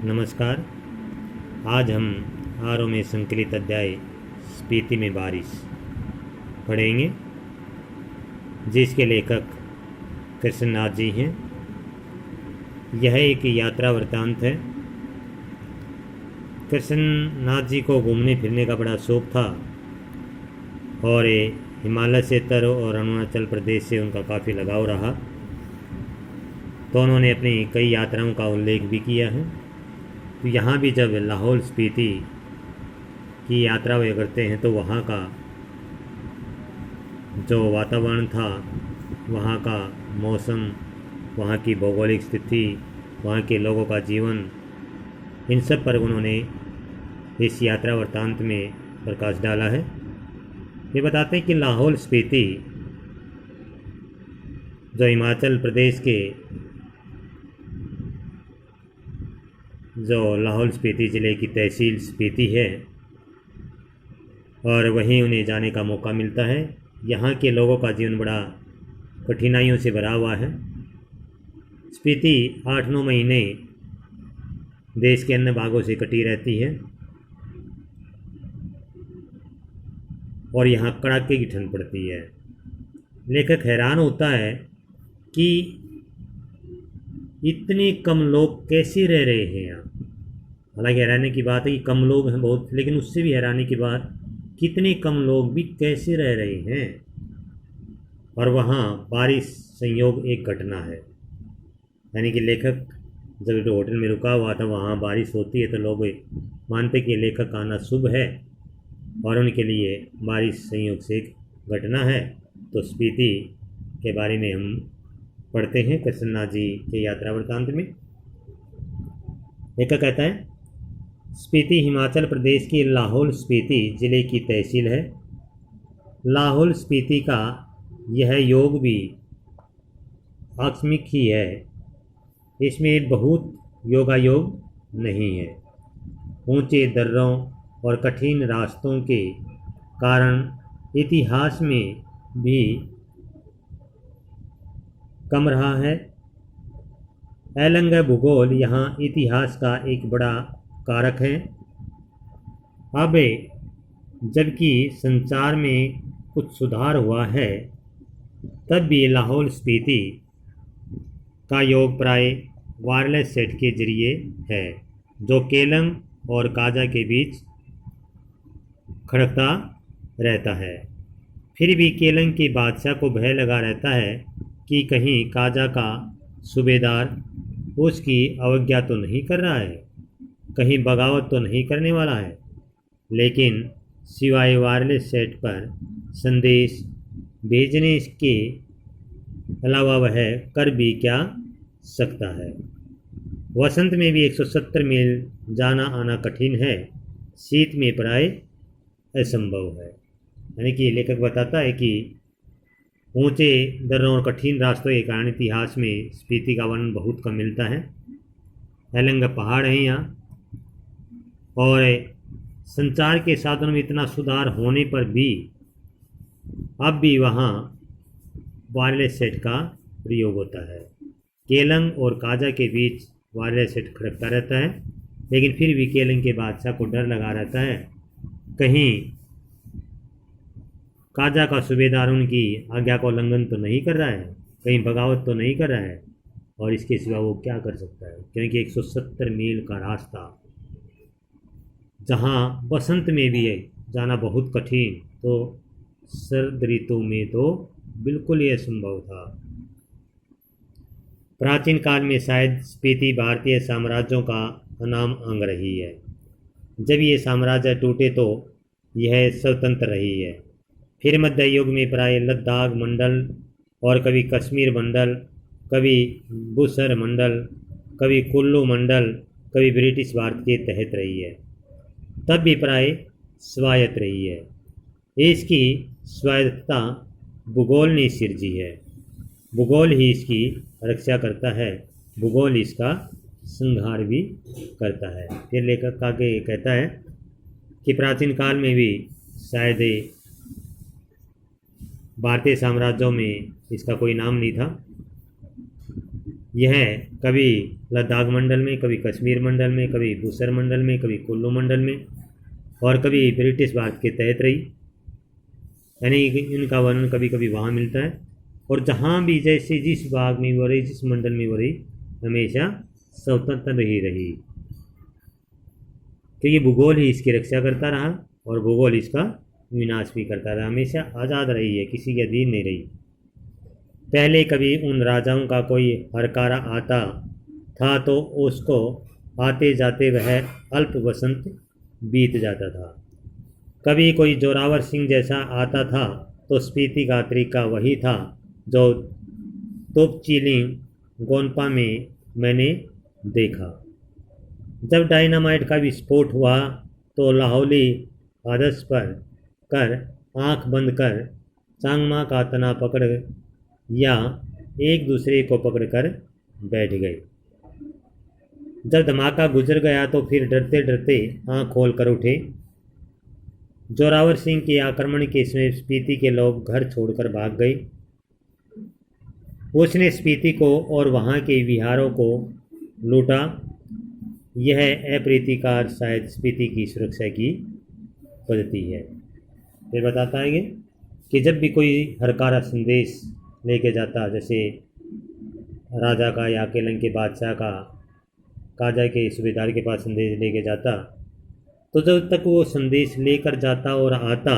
नमस्कार। आज हम आरों में संकलित अध्याय स्पीति में बारिश पढ़ेंगे, जिसके लेखक कृष्णनाथ जी हैं। यह एक यात्रा वृत्तांत है। कृष्णनाथ जी को घूमने फिरने का बड़ा शौक था और हिमालय क्षेत्र और अरुणाचल प्रदेश से उनका काफ़ी लगाव रहा, तो उन्होंने अपनी कई यात्राओं का उल्लेख भी किया है। तो यहाँ भी जब लाहौल स्पीति की यात्रा वे करते हैं तो वहाँ का जो वातावरण था, वहाँ का मौसम, वहाँ की भौगोलिक स्थिति, वहाँ के लोगों का जीवन, इन सब पर उन्होंने इस यात्रा वृत्तांत में प्रकाश डाला है। ये बताते हैं कि लाहौल स्पीति जो हिमाचल प्रदेश के जो लाहौल स्पीति ज़िले की तहसील स्पीति है और वहीं उन्हें जाने का मौका मिलता है। यहाँ के लोगों का जीवन बड़ा कठिनाइयों से भरा हुआ है। स्पीति 8-9 महीने देश के अन्य भागों से कटी रहती है और यहाँ कड़ाके की ठंड पड़ती है। लेखक हैरान होता है कि इतने कम लोग कैसे रह रहे हैं यहाँ। हालांकि हैरानी की बात है कि कम लोग हैं बहुत, लेकिन उससे भी हैरानी की बात कितने कम लोग भी कैसे रह रहे हैं। और वहाँ बारिश संयोग एक घटना है, यानी कि लेखक जब जो होटल में रुका हुआ था वहाँ बारिश होती है तो लोग मानते कि लेखक का आना शुभ है और उनके लिए बारिश संयोग से एक घटना है। तो स्पीति के बारे में हम पढ़ते हैं कृष्णनाथ जी के यात्रा वृत्तांत में। लेखक कहता है, स्पीति हिमाचल प्रदेश की लाहौल स्पीति जिले की तहसील है। लाहौल स्पीति का यह योग भी आकस्मिक ही है, इसमें बहुत योगायोग नहीं है। ऊंचे दर्रों और कठिन रास्तों के कारण इतिहास में भी कम रहा है। एलंग भूगोल यहाँ इतिहास का एक बड़ा कारक है। अब जबकि संचार में कुछ सुधार हुआ है, तब भी लाहौल स्पीति का योग प्राय वायरलेस सेट के जरिए है, जो केलंग और काजा के बीच खड़कता रहता है। फिर भी केलंग के बादशाह को भय लगा रहता है कि कहीं काजा का सूबेदार उसकी अवज्ञा तो नहीं कर रहा है, कहीं बगावत तो नहीं करने वाला है। लेकिन सिवाय वायरलेस सेट पर संदेश भेजने के अलावा वह कर भी क्या सकता है। वसंत में भी 170 मील जाना आना कठिन है, शीत में प्राय असंभव है। यानी कि लेखक बताता है कि ऊंचे दर्रों और कठिन रास्तों के कारण इतिहास में स्पीति का वर्णन बहुत कम मिलता है। एलंग पहाड़ है यहाँ और संचार के साधनों में इतना सुधार होने पर भी अब भी वहाँ वायरलेस सेट का प्रयोग होता है। केलंग और काजा के बीच वायरलेस सेट खड़कता रहता है, लेकिन फिर भी केलंग के बादशाह को डर लगा रहता है कहीं काजा का सूबेदार उनकी आज्ञा का उल्लंघन तो नहीं कर रहा है, कहीं बगावत तो नहीं कर रहा है। और इसके सिवा वो क्या कर सकता है, क्योंकि 170 मील का रास्ता जहाँ बसंत में भी है जाना बहुत कठिन, तो सर्द ऋतु में तो बिल्कुल ही असंभव था। प्राचीन काल में शायद स्पीति भारतीय साम्राज्यों का अनाम अंग रही है। जब ये साम्राज्य टूटे तो यह स्वतंत्र रही है। फिर मध्य युग में प्राय लद्दाख मंडल और कभी कश्मीर मंडल, कभी बुसर मंडल, कभी कुल्लू मंडल, कभी ब्रिटिश भारत के तहत रही है। तब भी प्राय स्वायत्त रही है। इसकी स्वायत्तता भूगोल ने सिरजी है। भूगोल ही इसकी रक्षा करता है, भूगोल इसका संहार भी करता है। फिर लेखक आगे कहता है कि प्राचीन काल में भी शायद भारतीय साम्राज्यों में इसका कोई नाम नहीं था। यह कभी लद्दाख मंडल में, कभी कश्मीर मंडल में, कभी बुसर मंडल में, कभी कुल्लू मंडल में और कभी ब्रिटिश भारत के तहत रही। यानी इनका वर्णन कभी कभी वहाँ मिलता है। और जहाँ भी जैसे जिस भाग में वो रही, जिस मंडल में वो रही, हमेशा स्वतंत्र ही रही, क्योंकि भूगोल ही इसकी रक्षा करता रहा और भूगोल इसका विनाश भी करता रहा। हमेशा आज़ाद रही है, किसी के अधीन नहीं रही। पहले कभी उन राजाओं का कोई हरकारा आता था तो उसको आते जाते वह अल्प वसंत बीत जाता था। कभी कोई जोरावर सिंह जैसा आता था तो स्पीति का तरीका वही था जो तोपचिलिंग गोनपा में मैंने देखा। जब डायनामाइट का विस्फोट हुआ तो लाहौली आदर्श पर कर आंख बंद कर चांगमा का तना पकड़ या एक दूसरे को पकड़कर बैठ गए। जब धमाका गुजर गया तो फिर डरते डरते आंख खोल कर उठे। जोरावर सिंह के आक्रमण के समय स्पीति के लोग घर छोड़कर भाग गए। उसने स्पीति को और वहाँ के विहारों को लूटा। यह अप्रीतिकार शायद स्पीति की सुरक्षा की पद्धति है। फिर बताता है कि जब भी कोई हरकारा संदेश लेके जाता, जैसे राजा का या केलंग के बादशाह का काजा के सूबेदार के पास संदेश लेके जाता, तो जब तक वो संदेश लेकर जाता और आता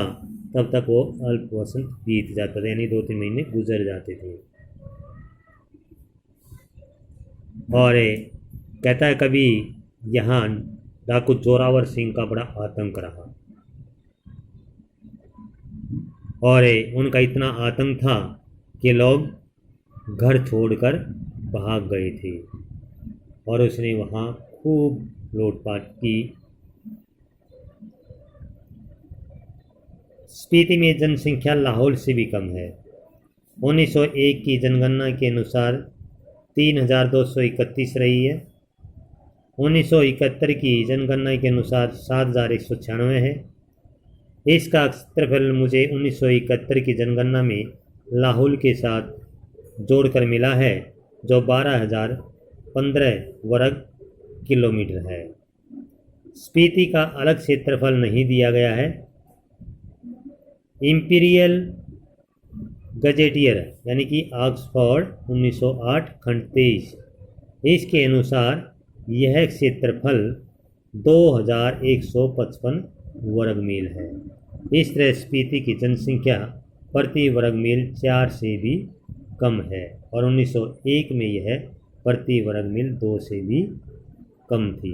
तब तक वो अल्प वसंत बीत जाता था, यानी 2-3 महीने गुजर जाते थे। और कहता है कभी यहाँ डाकू जोरावर सिंह का बड़ा आतंक रहा और उनका इतना आतंक था कि लोग घर छोड़कर भाग गए थे और उसने वहाँ खूब लूटपाट की। स्पीति में जनसंख्या लाहौल से भी कम है। 1901 की जनगणना के अनुसार 3231 रही है। 1971 की जनगणना के अनुसार 7196 है। इसका क्षेत्रफल मुझे 1971 की जनगणना में लाहौल के साथ जोड़कर मिला है, जो 12,015 वर्ग किलोमीटर है। स्पीति का अलग क्षेत्रफल नहीं दिया गया है। इंपीरियल गजेटियर यानी कि ऑक्सफोर्ड 1908 खंड 23 इसके अनुसार यह क्षेत्रफल 2155 वर्ग मील है। इस तरह स्पीति की जनसंख्या प्रति वर्ग मील 4 से भी कम है और 1901 में यह प्रति वर्ग मील 2 से भी कम थी।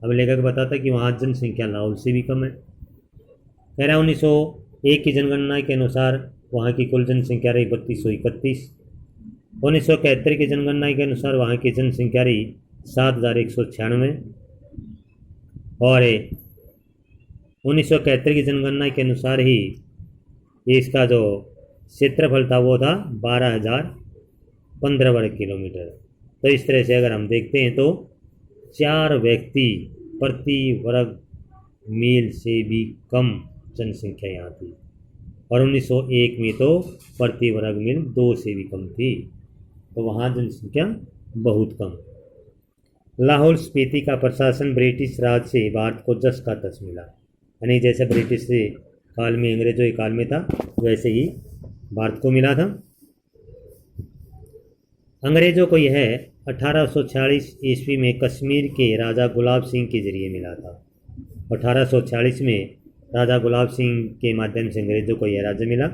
अब लेखक बताता कि वहाँ जनसंख्या लाहौल से भी कम है। कह रहा 1901 की जनगणना के अनुसार वहाँ की कुल जनसंख्या रही 3231। 1971 की जनगणना के अनुसार वहाँ की जनसंख्या रही 7196 और 1971 की जनगणना के अनुसार ही इसका जो क्षेत्रफल था वो था 12,015 वर्ग किलोमीटर। तो इस तरह से अगर हम देखते हैं तो 4 व्यक्ति प्रति वर्ग मील से भी कम जनसंख्या यहाँ थी और 1901 में तो प्रति वर्ग मील 2 से भी कम थी, तो वहाँ जनसंख्या बहुत कम। लाहौल स्पीति का प्रशासन ब्रिटिश राज से भारत को जस का तस मिला, यानी जैसे ब्रिटिश से काल में, अंग्रेजों के काल में था, वैसे ही भारत को मिला था। अंग्रेजों को यह 1846 ईस्वी में कश्मीर के राजा गुलाब सिंह के जरिए मिला था। 1846 में राजा गुलाब सिंह के माध्यम से अंग्रेजों को यह राज्य मिला।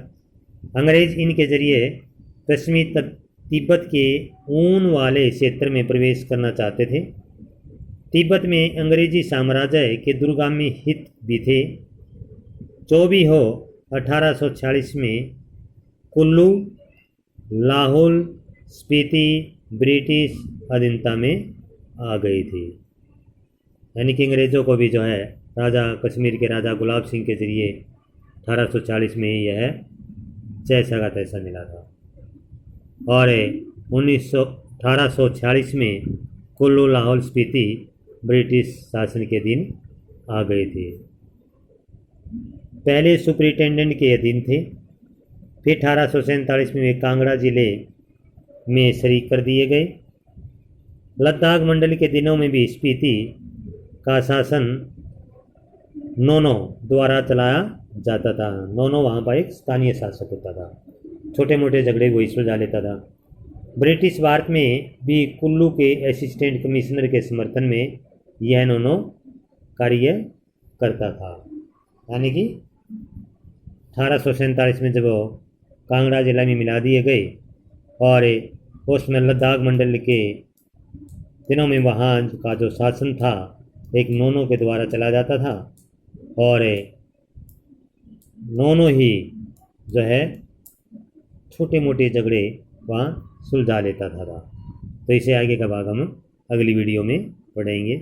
अंग्रेज इनके जरिए कश्मीर तक तिब्बत के ऊन वाले क्षेत्र में प्रवेश करना चाहते थे। तिब्बत में अंग्रेजी साम्राज्य के दूरगामी हित भी थे। जो भी हो, 1846 में कुल्लू, लाहौल स्पीति ब्रिटिश अधीनता में आ गई थी, यानी कि अंग्रेज़ों को भी जो है राजा कश्मीर के राजा गुलाब सिंह के जरिए 1840 में यह जैसा का तैसा मिला था और 1846 में कुल्लू, लाहौल स्पीति ब्रिटिश शासन के अधीन आ गए थे। पहले सुपरिटेंडेंट के अधीन थे, फिर 1847 में वे कांगड़ा जिले में शरीक कर दिए गए। लद्दाख मंडल के दिनों में भी स्पीति का शासन नोनो द्वारा चलाया जाता था। नोनो वहाँ पर एक स्थानीय शासक होता था, छोटे मोटे झगड़े वही सुलझा लेता था। ब्रिटिश भारत में भी कुल्लू के असिस्टेंट कमिश्नर के समर्थन में यह नोनो कार्य करता था। यानी कि 1847 में जब कांगड़ा जिला में मिला दिए गए और उसमें लद्दाख मंडल के दिनों में वहाँ का जो शासन था एक नोनो के द्वारा चला जाता था और नोनो ही जो है छोटे मोटे झगड़े वहाँ सुलझा लेता था। तो इसे आगे का भाग हम अगली वीडियो में पढ़ेंगे।